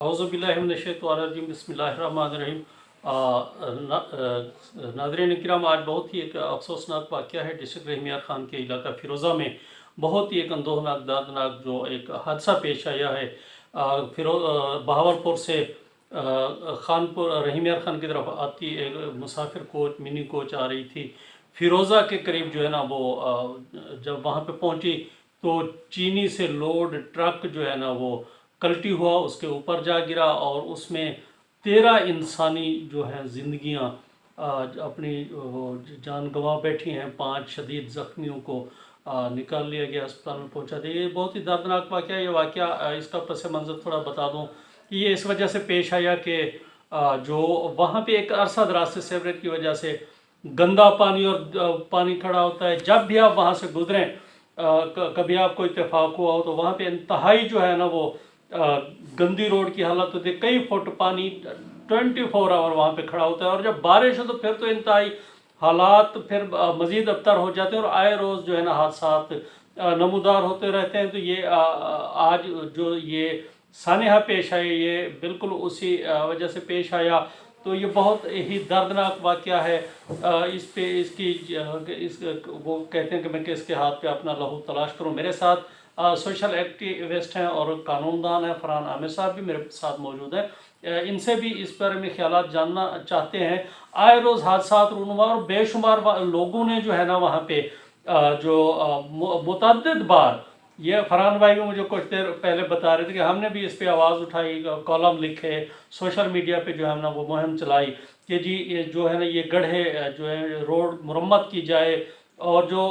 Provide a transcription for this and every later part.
औज़ुबिल्लाहिमिनश्शैतानिर्रजीम बिस्मिल्लाहिर्रहमानिर्रहीम। नाज़रीन किराम, आज बहुत ही एक अफसोसनाक वाक़या है डिस्ट्रिक्ट रहीमिया ख़ान के इलाका फ़िरोज़ा में। बहुत ही एक अंदोहनाक दर्दनाक जो एक हादसा पेश आया है। बहावलपुर से खानपुर रहीमिया ख़ान की तरफ आती एक मुसाफिर कोच मिनी कोच आ रही थी। फ़िरोज़ा के करीब जो है ना वो जब वहाँ पे पहुँची तो चीनी से लोड ट्रक जो है ना वो कल्टी हुआ, उसके ऊपर जा गिरा और उसमें 13 इंसानी जो है ज़िंदगियाँ अपनी जान गंवा बैठी हैं। 5 शदीद ज़ख्मियों को निकाल लिया गया, अस्पताल में पहुंचा दिया। ये बहुत ही दर्दनाक वाक़या। ये वाक़या इसका पस मंज़र थोड़ा बता दूं कि ये इस वजह से पेश आया कि जो वहाँ पे एक अरसा दराज से सेवरेज की वजह से गंदा पानी और पानी खड़ा होता है। जब भी आप वहाँ से गुजरें, कभी आपको इत्तेफाक हुआ हो तो वहाँ पे इंतहाई जो है ना वो गंदी रोड की हालत होती है। कई फुट पानी 24 आवर वहाँ पे खड़ा होता है और जब बारिश हो तो फिर तो इंतहाई हालात फिर मज़ीद अबतर हो जाते हैं और आए रोज़ जो है ना हादसात नमूदार होते रहते हैं। तो ये आज जो ये सानिहा पेश आए ये बिल्कुल उसी वजह से पेश आया। तो ये बहुत ही दर्दनाक वाक़या है। इस पे इसकी इस वो कहते हैं कि मैं किसके हाथ पे अपना लहू तलाश करूं। मेरे साथ सोशल एक्टिविस्ट हैं और कानूनदान हैं, फरहान आमिर साहब भी मेरे साथ मौजूद हैं। इनसे भी इस बारे में ख्यालात जानना चाहते हैं। आए रोज़ हादसात रूनुमा और बेशुमार लोगों ने जो है ना वहाँ पे जो मुतअद्दिद बार, ये फरहान भाई भी मुझे कुछ देर पहले बता रहे थे कि हमने भी इस पे आवाज़ उठाई, कॉलम लिखे, सोशल मीडिया पे जो है ना वो मुहिम चलाई कि जी ये जो है ना ये गड्ढे जो है रोड मुरम्मत की जाए और जो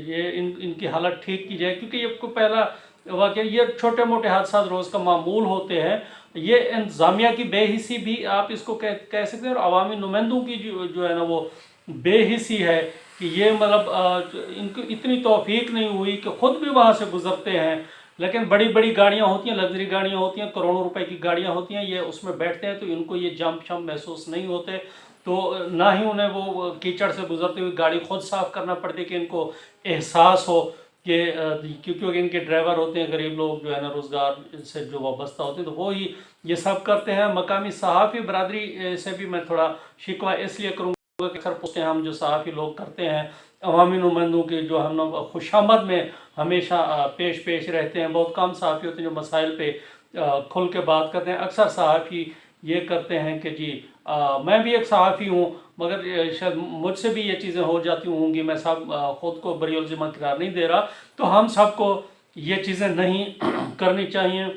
ये इनकी हालत ठीक की जाए। क्योंकि ये को पहला वाक़या, ये छोटे मोटे हादसा रोज़ का मामूल होते हैं। ये इंतज़ामिया की बेहिसी भी आप इसको कह सकते हैं और अवामी नुमाइंदों की जो है ना वो बेहिसी है कि ये मतलब इनको इतनी तौफीक नहीं हुई कि ख़ुद भी वहाँ से गुज़रते हैं। लेकिन बड़ी बड़ी गाड़ियाँ होती हैं, लग्जरी गाड़ियाँ होती हैं, करोड़ों रुपए की गाड़ियाँ होती हैं, ये उसमें बैठते हैं तो इनको ये जंप शम्प महसूस नहीं होते। तो ना ही उन्हें वो कीचड़ से गुजरते हुए गाड़ी खुद साफ़ करना पड़ती कि इनको एहसास हो कि क्योंकि इनके ड्राइवर होते हैं गरीब लोग जो है ना रोज़गार से जो वाबस्ता होते हैं, तो वो ही ये सब करते हैं। मकामी सहाफ़ी बरदरी से भी मैं थोड़ा शिकवा इसलिए करूँगा कि अक्सर पूछते हैं हम जो सहाफ़ी लोग करते हैं अवामी नुमाइंदों के जो हम खुशामद में हमेशा पेश रहते हैं। बहुत कम सहाफ़ी होते हैं जो मसाइल पे खुल के बात करते हैं। अक्सर सहाफ़ी ये करते हैं कि जी मैं भी एक सहाफ़ी हूँ, मगर शायद मुझसे भी ये चीज़ें हो जाती होंगी, मैं सब ख़ुद को बरीउल ज़िम्मा करार नहीं दे रहा। तो हम सबको ये चीज़ें नहीं करनी चाहिए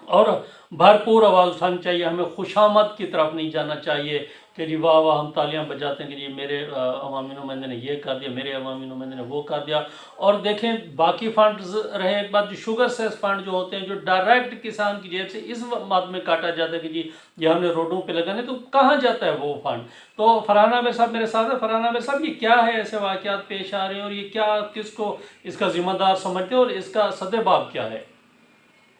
और भरपूर आवाज़ उठानी चाहिए। हमें खुशामद की तरफ नहीं जाना चाहिए कि जी वाह वाह हम तालियां बजाते हैं कि जी मेरे अवामी नुमाइंदे ने ये कर दिया, मेरे अवामी नुमाइंदे ने वो कर दिया। और देखें बाकी फंड्स रहे, एक बात जो शुगर सेस फंड जो होते हैं जो डायरेक्ट किसान की जेब से इस मद में काटा जाता है कि जी ये हमने रोडों पे लगाने, तो कहाँ जाता है वो फंड। तो फरहान आमिर साहब मेरे साथ है। फरहान आमिर साहब, ये क्या है ऐसे वाक़यात पेश आ रहे हैं और ये क्या किसको इसका ज़िम्मेदार समझते हैं और इसका सद्देबाब क्या है?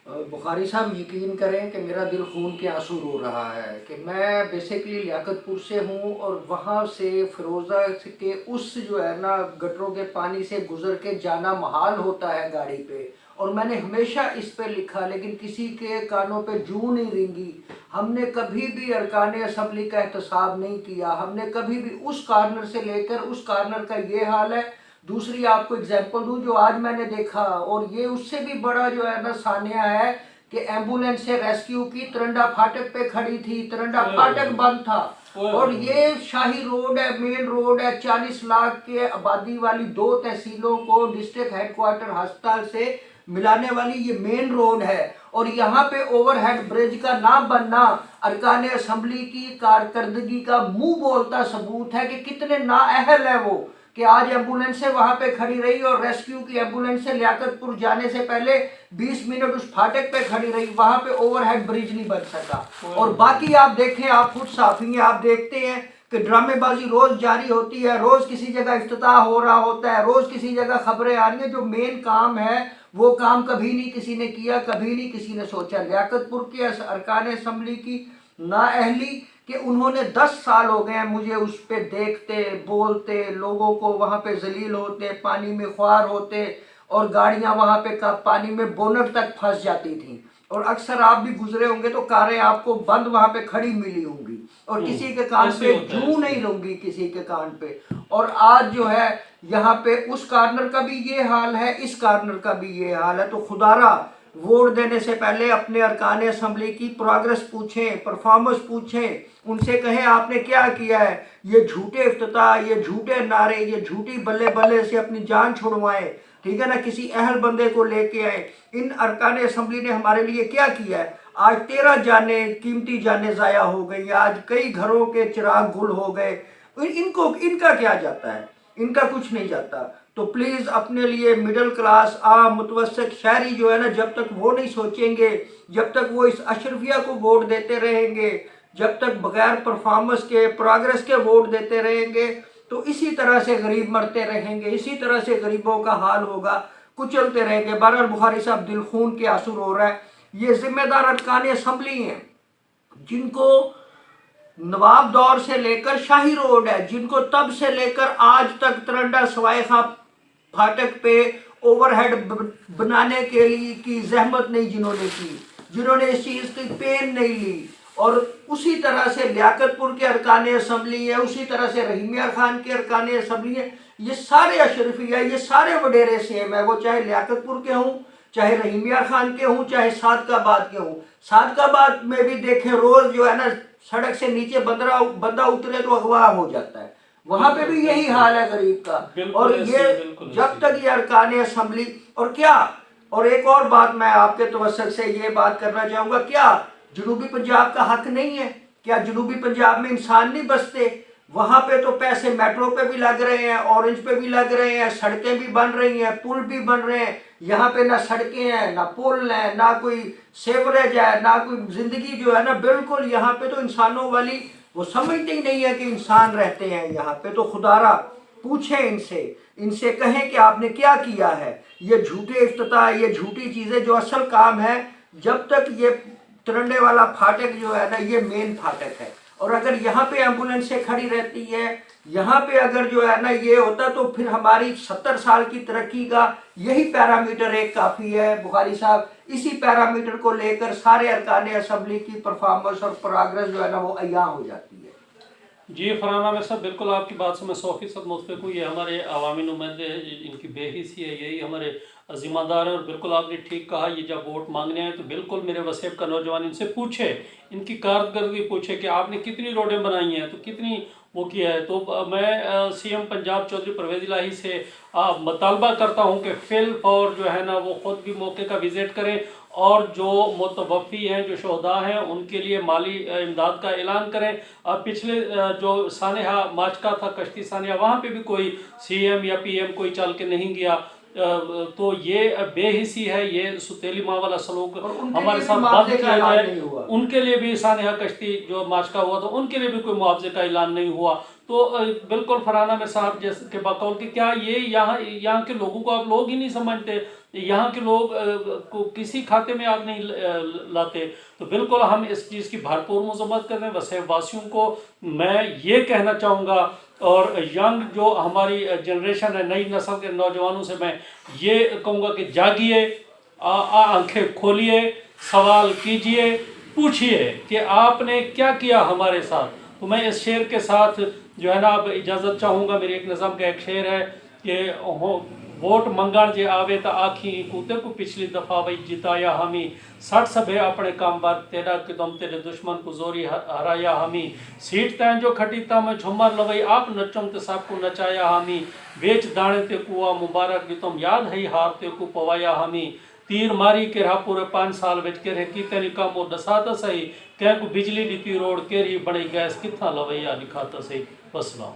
बुखारी साहब, यकीन करें कि मेरा दिल खून के आंसू रो रहा है कि मैं बेसिकली लियाकतपुर से हूँ और वहाँ से फ़िरोज़ा के उस जो है ना गटरों के पानी से गुज़र के जाना महाल होता है गाड़ी पे। और मैंने हमेशा इस पे लिखा लेकिन किसी के कानों पे जूं नहीं रेंगी। हमने कभी भी अरकान असम्बली का एहतसाब नहीं किया, हमने कभी भी उस कार्नर से लेकर उस कार्नर का ये हाल है। दूसरी आपको एग्जांपल दूं जो आज मैंने देखा, और ये उससे भी बड़ा जो है ना सान्या है कि एम्बुलेंस से रेस्क्यू की तरंडा फाटक पे खड़ी थी, तरंडा फाटक बंद था। और ये शाही रोड है, मेन रोड है, 40 लाख के आबादी वाली 2 तहसीलों को डिस्ट्रिक्ट हेडक्वार्टर अस्पताल से मिलाने वाली ये मेन रोड है। और यहाँ पे ओवरहेड ब्रिज का ना बनना अरकान असम्बली की कारकर्दगी का मुंह बोलता सबूत है कि कितने नाअहल है वो, कि आज एम्बुलेंसें वहां पे खड़ी रही और रेस्क्यू की एम्बुलेंसें लियाकतपुर जाने से पहले 20 मिनट उस फाटक पे खड़ी रही, वहां पे ओवरहेड ब्रिज नहीं बन सका। और बाकी आप देखें, आप खुद साफी हैं, आप देखते हैं कि ड्रामेबाजी रोज जारी होती है, रोज किसी जगह इफ्तिताह हो रहा होता है, रोज किसी जगह खबरें आ रही हैं। जो मेन काम है वो काम कभी नहीं किसी ने किया, कभी नहीं किसी ने सोचा। लियाकतपुर के अरकान असम्बली की नाअहली कि उन्होंने 10 साल हो गए हैं मुझे उस पर देखते बोलते, लोगों को वहाँ पे जलील होते, पानी में ख्वार होते और गाड़ियाँ वहाँ पे पानी में बोनट तक फंस जाती थी। और अक्सर आप भी गुजरे होंगे तो कारें आपको बंद वहां पे खड़ी मिली होंगी और किसी के कान ऐसे पे होता है, जू ऐसे। नहीं लूंगी किसी के कान पे। और आज जो है यहाँ पे उस कार्नर का भी ये हाल है, इस कार्नर का भी ये हाल है। तो खुदारा वोट देने से पहले अपने अरकान असम्बली की प्रोग्रेस पूछें, परफॉर्मेंस पूछें, उनसे कहें आपने क्या किया है। ये झूठे इफ्तिताह, ये झूठे नारे, ये झूठी बल्ले बल्ले से अपनी जान छुड़वाएं, ठीक है ना, किसी अहल बंदे को लेके आए। इन अरकान असम्बली ने हमारे लिए क्या किया है? आज 13 जाने, कीमती जाने ज़ाया हो गई, आज कई घरों के चिराग गुल हो गए। इनको इनका क्या जाता है? इनका कुछ नहीं जाता। तो प्लीज़ अपने लिए मिडिल क्लास आम मुतवस्सित शहरी जो है ना, जब तक वो नहीं सोचेंगे, जब तक वो इस अशरफिया को वोट देते रहेंगे, जब तक बगैर परफॉर्मेंस के, प्रोग्रेस के वोट देते रहेंगे, तो इसी तरह से गरीब मरते रहेंगे, इसी तरह से गरीबों का हाल होगा, कुचलते रहेंगे। बहरहाल बुखारी साहब दिल खून के आंसू रो रहा है। ये जिम्मेदार अरकान असम्बली हैं जिनको नवाब दौर से लेकर शाही रोड है, जिनको तब से लेकर आज तक तरंडा सवाए खा फाटक पे ओवरहेड बनाने के लिए की जहमत नहीं जिन्होंने की, जिन्होंने इस चीज़ की पेन नहीं ली। और उसी तरह से लियाकतपुर के अरकान असम्बली है, उसी तरह से रहीम यार खान के अरकान असम्बली है। ये सारे अशरफिया, ये सारे वडेरे सेम है, वो चाहे लियाकतपुर के हों, चाहे रहीम यार खान के हों, चाहे सादकाबाद के हों। सादकाबाद में भी देखें, रोज जो है ना सड़क से नीचे बंदा उतरे तो अगवा हो जाता है, वहां पे भी यही हाल है गरीब का। और ये जब तक ये अरकान असम्बली और क्या, और एक और बात मैं आपके तवज्जुह से ये बात करना चाहूँगा, क्या जनूबी पंजाब का हक नहीं है? क्या जनूबी पंजाब में इंसान नहीं बसते? वहाँ पे तो पैसे मेट्रो पे भी लग रहे हैं, ऑरेंज पे भी लग रहे हैं, सड़कें भी बन रही हैं, पुल भी बन रहे हैं। यहाँ पे ना सड़कें हैं, ना पुल हैं, ना कोई सेवरेज है, ना कोई जिंदगी जो है ना, बिल्कुल यहाँ पे तो इंसानों वाली वो समझते ही नहीं है कि इंसान रहते हैं यहाँ पे। तो खुदारा पूछें इनसे कहें कि आपने क्या किया है। ये झूठे इफ्तिताह, ये झूठी चीज़ें, जो असल काम है, जब तक ये तिरंडे वाला फाटक जो है ना, ये मेन फाटक है। और अगर यहाँ पे एम्बुलेंसें खड़ी रहती है, यहाँ पे अगर जो है ना ये होता, तो फिर हमारी 70 साल की तरक्की का यही पैरामीटर एक काफ़ी है बुखारी साहब। इसी पैरामीटर को लेकर सारे अरकान असम्बली की परफॉर्मेंस और प्रोग्रेस जो है ना वो अय्यां हो जाती है। जी फरहान आमिर साहब, बिल्कुल आपकी बात से मैं 100% मुत्तफ़िक़ हूँ। ये हमारे अवामी नुमाइंदे, इनकी बेहिसी है, यही हमारे ज़िम्मेदार हैं। और बिल्कुल आपने ठीक कहा, ये जब वोट मांगने आए तो बिल्कुल मेरे वसेब का नौजवान इनसे पूछे, इनकी कारकर्दगी पूछे कि आपने कितनी रोडें बनाई हैं, तो कितनी वो किया है। तो मैं सीएम पंजाब चौधरी परवेज़ इलाही से मुतालबा करता हूँ कि फिल और जो है ना वो ख़ुद भी मौके का विज़िट करें, और जो मुतवफ़ी हैं, जो शहदा हैं, उनके लिए माली इमदाद का ऐलान करें। पिछले जो सानेहा माचका था, कश्ती सानेहा, वहाँ पे भी कोई सीएम या पीएम कोई चल के नहीं गया। तो ये बेहिसी है, ये सुतेली माँ वाला सलूक हमारे साथ बंद किया जाए। उनके लिए भी सानेहा कश्ती जो माचका हुआ था, उनके लिए भी कोई मुआवजे का ऐलान नहीं हुआ। तो बिल्कुल फरहान आमिर साहब जैसे के बकौल कि क्या ये यहाँ के लोगों को आप लोग ही नहीं समझते, यहाँ के लोग को किसी खाते में आप नहीं लाते। तो बिल्कुल हम इस चीज़ की भरपूर मजम्मत कर रहे हैं। वैसे वासियों को मैं ये कहना चाहूँगा, और यंग जो हमारी जनरेशन है, नई नस्ल के नौजवानों से मैं ये कहूँगा कि जागिए, आंखें खोलिए, सवाल कीजिए, पूछिए कि आपने क्या किया हमारे साथ। तो मैं इस शेर के साथ जो है ना अब इजाज़त चाहूँगा। मेरी एक नज़म का एक शेर है कि वोट मंगण जे आवे तो आखी कूते को पिछली दफ़ा वही जिताया हमी, 60 सभे अपने काम बार तेरा कदम तेरे दुश्मन को जोरी हराया हमी, सीट तैं जो खटी ता मैं झुमर लवई आप नचम ते सबको नचाया हमी, बेच दाने ते कुआ मुबारक भी तुम याद है हार ते को पवाया हमी, तीर मारी के रहा पूरे 5 साल विच के कीते निका मो दसा तो सही, कै को बिजली दी रोड केरी बड़ी गैस किथा लवैया लिखा तो सही। वसलाम।